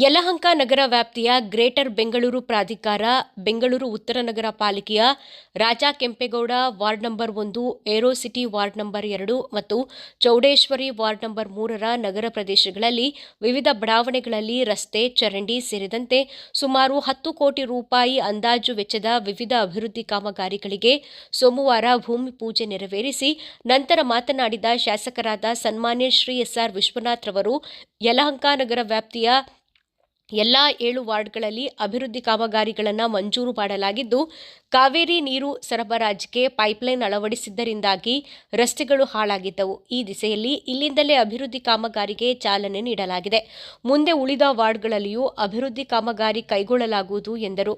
ಯಲಹಂಕ ನಗರ ವ್ಯಾಪ್ತಿಯ ಗ್ರೇಟರ್ ಬೆಂಗಳೂರು ಪ್ರಾಧಿಕಾರ, ಬೆಂಗಳೂರು ಉತ್ತರ ನಗರ ಪಾಲಿಕೆಯ Raja Kempegowda ward number 1, aero city ward number 2 ಮತ್ತು ಚೌಡೇಶ್ವರಿ ವಾರ್ಡ್ ನಂಬರ್ 3ರ ನಗರ ಪ್ರದೇಶಗಳಲ್ಲಿ ವಿವಿಧ ಬಡಾವಣೆಗಳಲ್ಲಿ ರಸ್ತೆ, ಚರಂಡಿ ಸೇರಿದಂತೆ ಸುಮಾರು 10 ಕೋಟಿ ರೂಪಾಯಿ ಅಂದಾಜು ವೆಚ್ಚದ ವಿವಿಧ ಅಭಿವೃದ್ಧಿ ಕಾಮಗಾರಿಗಳಿಗೆ ಸೋಮವಾರ ಭೂಮಿ ಪೂಜೆ ನೆರವೇರಿಸಿ ನಂತರ ಮಾತನಾಡಿದ ಶಾಸಕರಾದ ಸನ್ಮಾನ್ಯ ಶ್ರೀ ಎಸ್.ಆರ್. ವಿಶ್ವನಾಥ್ ರವರು, ಯಲಹಂಕ ನಗರ ವ್ಯಾಪ್ತಿಯ ಎಲ್ಲಾ 7 ವಾರ್ಡ್ಗಳಲ್ಲಿ ಅಭಿವೃದ್ಧಿ ಕಾಮಗಾರಿಗಳನ್ನು ಮಂಜೂರು ಮಾಡಲಾಗಿದ್ದು, ಕಾವೇರಿ ನೀರು ಸರಬರಾಜಿಗೆ ಪೈಪ್ಲೈನ್ ಅಳವಡಿಸಿದ್ದರಿಂದಾಗಿ ರಸ್ತೆಗಳು ಹಾಳಾಗಿದ್ದವು. ಈ ದಿಸೆಯಲ್ಲಿ ಇಲ್ಲಿಂದಲೇ ಅಭಿವೃದ್ಧಿ ಕಾಮಗಾರಿಗೆ ಚಾಲನೆ ನೀಡಲಾಗಿದೆ. ಮುಂದೆ ಉಳಿದ ವಾರ್ಡ್ಗಳಲ್ಲಿಯೂ ಅಭಿವೃದ್ಧಿ ಕಾಮಗಾರಿ ಕೈಗೊಳ್ಳಲಾಗುವುದು ಎಂದರು.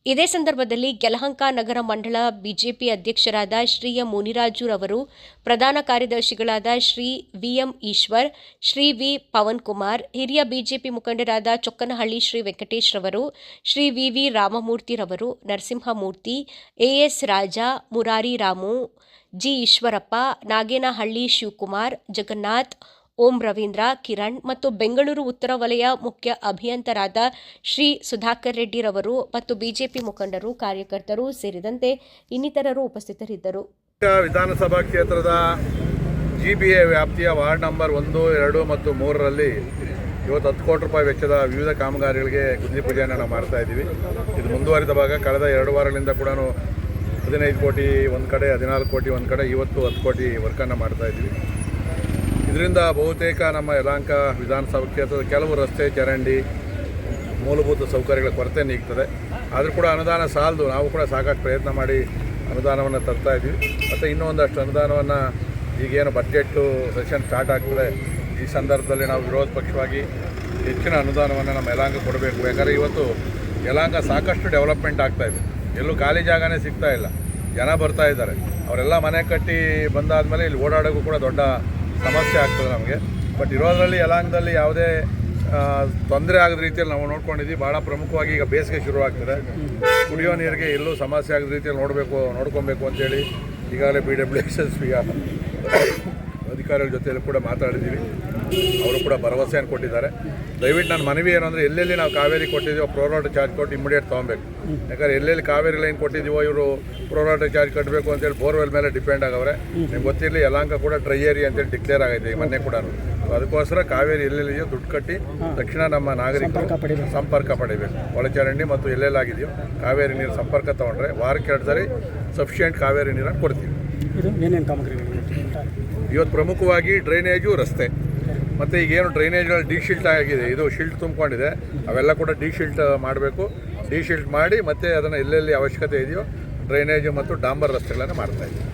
ಇದೇ ಸಂದರ್ಭದಲ್ಲಿ ಯಲಹಂಕ ನಗರ ಮಂಡಳ ಬಿಜೆಪಿ ಅಧ್ಯಕ್ಷರಾದ ಶ್ರೀ ಎಂ ಮುನಿರಾಜು ರವರು, ಪ್ರಧಾನ ಕಾರ್ಯದರ್ಶಿಗಳಾದ ಶ್ರೀ ವಿ.ಎಂ. ಈಶ್ವರ್, ಶ್ರೀ ವಿ. ಪವನ್ ಕುಮಾರ್, ಹಿರಿಯ ಬಿಜೆಪಿ ಮುಖಂಡರಾದ ಚೊಕ್ಕನಹಳ್ಳಿ ಶ್ರೀ ವೆಂಕಟೇಶ್ ರವರು, ಶ್ರೀ ವಿ. ರಾಮಮೂರ್ತಿ ರವರು, ನರಸಿಂಹಮೂರ್ತಿ, ಎ.ಎಸ್. ರಾಜಾ, ಮುರಾರಿ ರಾಮು, ಜಿ. ಈಶ್ವರಪ್ಪ, ನಾಗೇನಹಳ್ಳಿ ಶಿವಕುಮಾರ್, ಜಗನ್ನಾಥ್, ಓಂ ರವೀಂದ್ರ, ಕಿರಣ್ ಮತ್ತು ಬೆಂಗಳೂರು ಉತ್ತರ ವಲಯ ಮುಖ್ಯ ಅಭಿಯಂತರಾದ ಶ್ರೀ ಸುಧಾಕರ್ ರೆಡ್ಡಿ ರವರು ಮತ್ತು ಬಿಜೆಪಿ ಮುಖಂಡರು, ಕಾರ್ಯಕರ್ತರು ಸೇರಿದಂತೆ ಇನ್ನಿತರರು ಉಪಸ್ಥಿತರಿದ್ದರು. ವಿಧಾನಸಭಾ ಕ್ಷೇತ್ರದ ಜಿಬಿಎ ವ್ಯಾಪ್ತಿಯ ವಾರ್ಡ್ ನಂಬರ್ 1, 2 ಮತ್ತು 3ರಲ್ಲಿ ಇವತ್ತು 10 ಕೋಟಿ ರೂಪಾಯಿ ವೆಚ್ಚದ ವಿವಿಧ ಕಾಮಗಾರಿಗಳಿಗೆ ಗುದ್ಲಿ ಪೂಜೆಯನ್ನು ನಾವು ಮಾಡ್ತಾ ಇದ್ದೀವಿ. ಇದು ಮುಂದುವರಿದ ಭಾಗ. ಕಳೆದ 2 ವಾರಗಳಿಂದ ಕೂಡ 15 ಕೋಟಿ ಒಂದು ಕಡೆ, 14 ಕೋಟಿ ಒಂದು ಕಡೆ, ಇವತ್ತು 10 ಕೋಟಿ ವರ್ಕನ್ನು ಮಾಡ್ತಾ ಇದ್ದೀವಿ. ಇದರಿಂದ ಬಹುತೇಕ ನಮ್ಮ ಯಲಹಂಕ ವಿಧಾನಸಭಾ ಕ್ಷೇತ್ರದ ಕೆಲವು ರಸ್ತೆ, ಚರಂಡಿ, ಮೂಲಭೂತ ಸೌಕರ್ಯಗಳ ಕೊರತೆ ನೀಗ್ತದೆ. ಆದರೂ ಕೂಡ ಅನುದಾನ ಸಾಲದು. ನಾವು ಕೂಡ ಸಾಕಷ್ಟು ಪ್ರಯತ್ನ ಮಾಡಿ ಅನುದಾನವನ್ನು ತರ್ತಾ ಇದ್ದೀವಿ. ಮತ್ತು ಇನ್ನೂ ಒಂದಷ್ಟು ಅನುದಾನವನ್ನು ಈಗೇನು ಬಜೆಟ್ಟು ಸೆಷನ್ ಸ್ಟಾರ್ಟ್ ಆಗ್ತದೆ, ಈ ಸಂದರ್ಭದಲ್ಲಿ ನಾವು ವಿರೋಧ ಪಕ್ಷವಾಗಿ ಹೆಚ್ಚಿನ ಅನುದಾನವನ್ನು ನಮ್ಮ ಯಲಹಂಕ ಕೊಡಬೇಕು. ಯಾಕಂದರೆ ಇವತ್ತು ಯಲಹಂಕ ಸಾಕಷ್ಟು ಡೆವಲಪ್ಮೆಂಟ್ ಆಗ್ತಾಯಿದೆ. ಎಲ್ಲೂ ಖಾಲಿ ಜಾಗನೇ ಸಿಗ್ತಾ ಇಲ್ಲ. ಜನ ಬರ್ತಾ ಇದ್ದಾರೆ. ಅವರೆಲ್ಲ ಮನೆ ಕಟ್ಟಿ ಬಂದಾದಮೇಲೆ ಇಲ್ಲಿ ಓಡಾಡೋಕ್ಕೂ ಕೂಡ ದೊಡ್ಡ ಸಮಸ್ಯೆ ಆಗ್ತದೆ ನಮಗೆ. ಬಟ್ ಇರೋದರಲ್ಲಿ ಯಲಹಂಕದಲ್ಲಿ ಯಾವುದೇ ತೊಂದರೆ ಆಗದ ರೀತಿಯಲ್ಲಿ ನಾವು ನೋಡ್ಕೊಂಡಿದ್ದೀವಿ. ಭಾಳ ಪ್ರಮುಖವಾಗಿ ಈಗ ಬೇಸಿಗೆ ಶುರುವಾಗ್ತದೆ. ಕುಡಿಯೋ ನೀರಿಗೆ ಎಲ್ಲೂ ಸಮಸ್ಯೆ ಆಗದ ರೀತಿಯಲ್ಲಿ ನೋಡ್ಕೊಬೇಕು ಅಂತೇಳಿ ಈಗಾಗಲೇ BWSS ಅಧಿಕಾರಿಗಳ ಜೊತೆಯಲ್ಲಿ ಕೂಡ ಮಾತಾಡಿದ್ದೀವಿ. ಅವರು ಕೂಡ ಭರವಸೆಯನ್ನು ಕೊಟ್ಟಿದ್ದಾರೆ. ದಯವಿಟ್ಟು ನನ್ನ ಮನವಿ ಏನು ಅಂದರೆ, ಎಲ್ಲೆಲ್ಲಿ ನಾವು ಕಾವೇರಿ ಕೊಟ್ಟಿದ್ದೀವೋ ಪ್ರೋರಾಟ ಚಾರ್ಜ್ ಕೊಟ್ಟು ಇಮಿಡಿಯೇಟ್ ತೊಗೊಬೇಕು. ಯಾಕಂದರೆ ಎಲ್ಲೆಲ್ಲಿ ಕಾವೇರಿ ಲೈನ್ ಕೊಟ್ಟಿದ್ದೀವೋ ಇವರು ಪ್ರೋರಾಟ ಚಾರ್ಜ್ ಕಟ್ಟಬೇಕು ಅಂತೇಳಿ ಬೋರ್ವೆಲ್ ಮೇಲೆ ಡಿಪೆಂಡ್ ಆಗವ್ರೆ. ನಿಮ್ಗೆ ಗೊತ್ತಿರಲಿ, ಯಲಹಂಕ ಕೂಡ ಡ್ರೈ ಏರಿಯಾ ಅಂತೇಳಿ ಡಿಕ್ಲೇರ್ ಆಗೈತೆ ಈ ಮೊನ್ನೆ ಕೂಡ. ಅದಕ್ಕೋಸ್ಕರ ಕಾವೇರಿ ಎಲ್ಲೆಲ್ಲಿದೆಯೋ ದುಡ್ಡು ಕಟ್ಟಿ ತಕ್ಷಣ ನಮ್ಮ ನಾಗರಿಕರು ಸಂಪರ್ಕ ಪಡಿಬೇಕು. ಒಳಚರಂಡಿ ಮತ್ತು ಎಲ್ಲೆಲ್ಲಾಗಿದೆಯೋ ಕಾವೇರಿ ನೀರು ಸಂಪರ್ಕ ತೊಗೊಂಡ್ರೆ ವಾರಕ್ಕೆ 2 ಸರಿ ಸಫಿಷಿಯೆಂಟ್ ಕಾವೇರಿ ನೀರನ್ನು ಕೊಡ್ತೀವಿ. ಇವತ್ತು ಪ್ರಮುಖವಾಗಿ ಡ್ರೈನೇಜು, ರಸ್ತೆ ಮತ್ತು ಈಗೇನು ಡ್ರೈನೇಜ್ಗಳು ಡಿಶಿಲ್ಟ್ ಆಗಿದೆ, ಇದು ಶಿಲ್ಟ್ ತುಂಬಿಕೊಂಡಿದೆ, ಅವೆಲ್ಲ ಕೂಡ ಡಿಶಿಲ್ಟ್ ಮಾಡಬೇಕು. ಡಿಶಿಲ್ಟ್ ಮಾಡಿ ಮತ್ತು ಅದನ್ನು ಎಲ್ಲೆಲ್ಲಿ ಅವಶ್ಯಕತೆ ಇದೆಯೋ ಡ್ರೈನೇಜು ಮತ್ತು ಡಾಂಬರ್ ರಸ್ತೆಗಳನ್ನು ಮಾಡ್ತಾಯಿದ್ದೀವಿ.